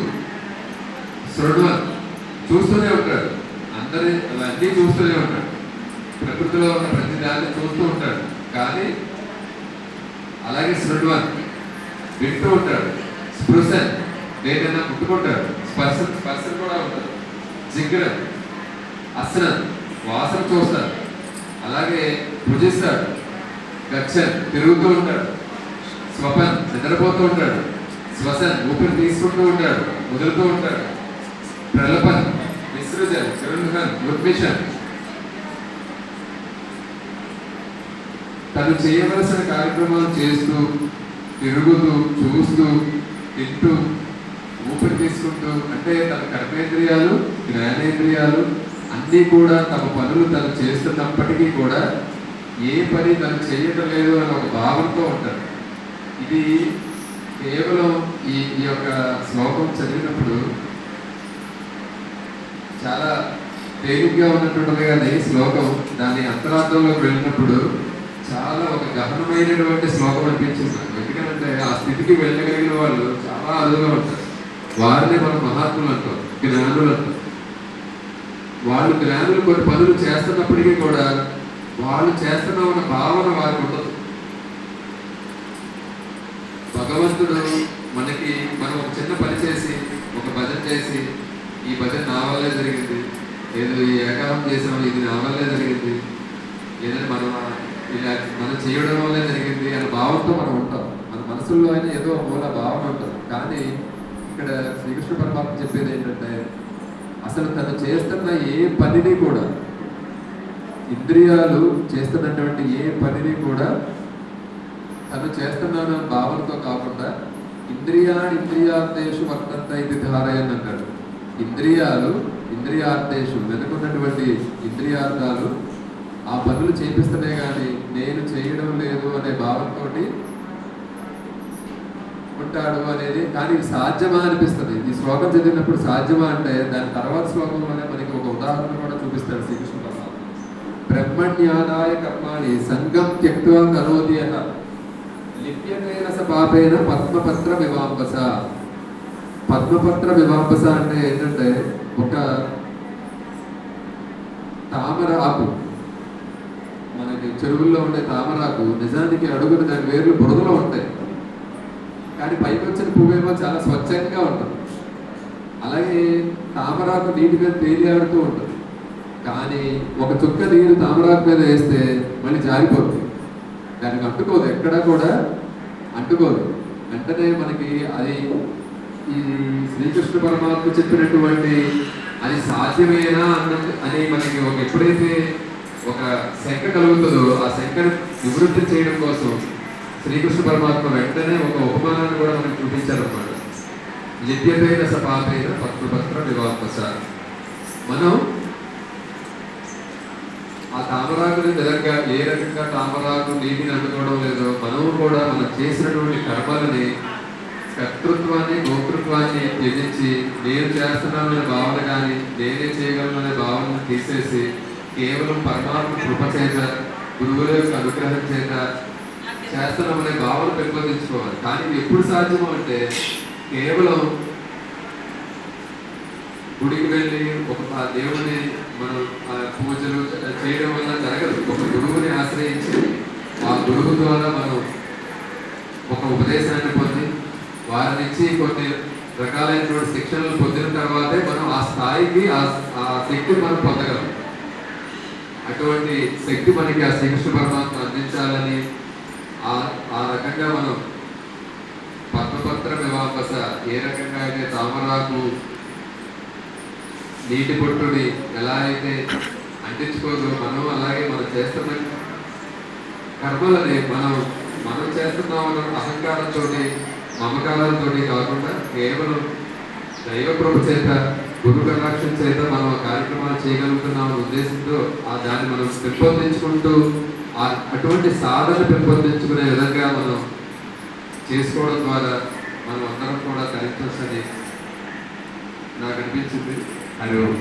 శృణ్వన్ చూస్తూనే ఉంటాడు, అందరి అవన్నీ చూస్తూనే ఉంటాడు, ప్రకృతిలో ఉన్న ప్రతి దాన్ని చూస్తూ ఉంటాడు. కానీ అలాగే శృణ్వన్ వింటూ ఉంటాడు, స్పృశన్ దేనైనా ముట్టుకుంటాడు, స్పర్శ కూడా ఉంటుంది, జిగ్రన్ అస్రన్ వాసన చూస్తాడు, అలాగే భుజిస్తాడు, గచ్చన్ తిరుగుతూ ఉంటాడు, స్వపన్ నిద్రపోతూ ఉంటాడు, శ్వసన్ ఊపిరి తీసుకుంటూ ఉంటాడు, వదులుతూ ఉంటాడు, ప్రలపన్ విసృజన్ గృహన్ ఉన్మిషన్ తను చేయవలసిన కార్యక్రమాలు చేస్తూ, తిరుగుతూ, చూస్తూ, తింటూ, ఊపిరి తీసుకుంటూ, అంటే తన కర్మేంద్రియాలు, జ్ఞానేంద్రియాలు అన్నీ కూడా తమ పనులు తను చేస్తున్నప్పటికీ కూడా ఏ పని తను చేయటం లేదు అని ఒక భావంతో ఉంటాడు. ఇది కేవలం ఈ యొక్క శ్లోకం చదివినప్పుడు చాలా తేలిగ్గా ఉన్నటువంటిది, కానీ శ్లోకం దాని అంతరార్థంలోకి వెళ్ళినప్పుడు చాలా ఒక గహనమైనటువంటి శ్లోకం అనిపించింది నాకు. ఎందుకంటే ఆ స్థితికి వెళ్ళగలిగిన వాళ్ళు చాలా అదుగా ఉంటారు. వారిని మనం మహాత్ములు అంటాం, జ్ఞానులు అంటాం. వాళ్ళు జ్ఞానులు కొన్ని పనులు చేస్తున్నప్పటికీ కూడా వాళ్ళు చేస్తున్నామన్న భావన వారికి ఉండదు. భగవంతుడు మనకి మనం ఒక చిన్న పని చేసి, ఒక భజన చేసి, ఈ భజన నా వల్లే జరిగింది, ఏదో ఈ ఏకాహం చేసాం ఇది నా వల్లే జరిగింది, ఏదైనా మనం చేయడం వల్లే జరిగింది అనే భావంతో మనం ఉంటాం. మన మనసుల్లో అయినా ఏదో మూల భావన ఉంటుంది. కానీ ఇక్కడ శ్రీకృష్ణ పరమాత్మ చెప్పేది ఏంటంటే, అసలు తను చేస్తున్న ఏ పనిని కూడా, ఇంద్రియాలు చేస్తున్నటువంటి ఏ పనిని కూడా తను చేస్తున్నాను భావనతో కాకుండా ఇంద్రియార్థేషు వర్తంత ఇది ధారయన్ అంటాడు. ఇంద్రియార్థేషు వెనుకున్నటువంటి ఇంద్రియార్థాలు ఆ పనులు చేపిస్తేనే కానీ నేను చేయడం లేదు అనే భావంతో ఉంటాడు అనేది. కానీ ఇది సాధ్యమా అనిపిస్తుంది. ఈ శ్లోకం చదివినప్పుడు సాధ్యమా అంటే దాని తర్వాత శ్లోకంలోనే మనకి ఒక ఉదాహరణ కూడా చూపిస్తాడు శ్రీకృష్ణ పరమాత్మ. బ్రహ్మజ్ఞానాయ కర్మాణి సంగం త్యక్త్వా కరోతి అన లిప్యతేన స పాపేన పద్మపత్ర వివాంబస. పద్మపత్ర వివాంబస అంటే ఏంటంటే, ఒక తామర ఆకు, మనకి చెరువుల్లో ఉండే తామరాకు నిజానికి అడుగున దాని వేర్లు బురదలో ఉంటాయి, కానీ పైకి వచ్చిన పువ్వేమో చాలా స్వచ్ఛంగా ఉంటుంది. అలాగే తామరాకు నీటి మీద తేలియాడుతూ ఉంటుంది, కానీ ఒక చుక్క నీరు తామరాకు మీద వేస్తే మళ్ళీ జారిపోతుంది, దానికి అంటుకోదు, ఎక్కడా కూడా అంటుకోదు. వెంటనే మనకి అది ఈ శ్రీకృష్ణ పరమాత్మ చెప్పినటువంటి అది సాధ్యమేనా అని మనకి ఎప్పుడైతే ఒక శంక కలుగుతుందో ఆ శంకను నివృత్తి చేయడం కోసం శ్రీకృష్ణ పరమాత్మ వెంటనే ఒక ఉపమానాన్ని కూడా మనకి చూపించారన్నమాట. యజ్ఞపైన సపాపైన పత్రపత్ర వివాపస. మనం ఆ తామరాకుని నిజంగా ఏ రకంగా తామరాకు నీటిని అందుకోవడం లేదో మనము కూడా మనం చేసినటువంటి కర్మలని కర్తృత్వాన్ని గోతృత్వాన్ని త్యజించి నేను చేస్తున్నాననే భావన కానీ నేనే చేయగలననే భావనను తీసేసి కేవలం పరమాత్మ కృప చేత గురువుల యొక్క అనుగ్రహం చేత చేస్తున్నామనే భావన పెంపొందించుకోవాలి. కానీ ఇది ఎప్పుడు సాధ్యమో అంటే కేవలం గుడికి వెళ్ళి ఒక దేవుని మనం పూజలు చేయడం వల్ల జరగదు. ఒక గురువుని ఆశ్రయించి ఆ గురువు ద్వారా మనం ఒక ఉపదేశాన్ని పొంది వారి నుంచి కొన్ని రకాలైనటువంటి శిక్షణలు పొందిన తర్వాతే మనం ఆ స్థాయికి ఆ శక్తిని మనం పొందగలం. అటువంటి శక్తి మనకి ఆ శ్రీకృష్ణ పరమాత్మ అందించాలని ఆ రకంగా మనం పద్మపత్ర వివాపస ఏ రకంగా అయితే తామరాకు నీటి పొట్టుని ఎలా అయితే అంటించుకోదు మనం అలాగే మనం చేస్తున్న కర్మలని మనం చేస్తున్నామన్న అహంకారంతో మమకారంతో కాకుండా కేవలం దైవ కృప చేత గురు కటాక్షం చేత మనం ఆ కార్యక్రమాలు చేయగలుగుతున్నామన్న ఉద్దేశంతో దాన్ని మనం పెంపొందించుకుంటూ అటువంటి సాధన పెంపొందించుకునే విధంగా మనం చేసుకోవడం ద్వారా మనం అందరం కూడా తరించవచ్చని నాకు అనిపించింది. హరి ఓం.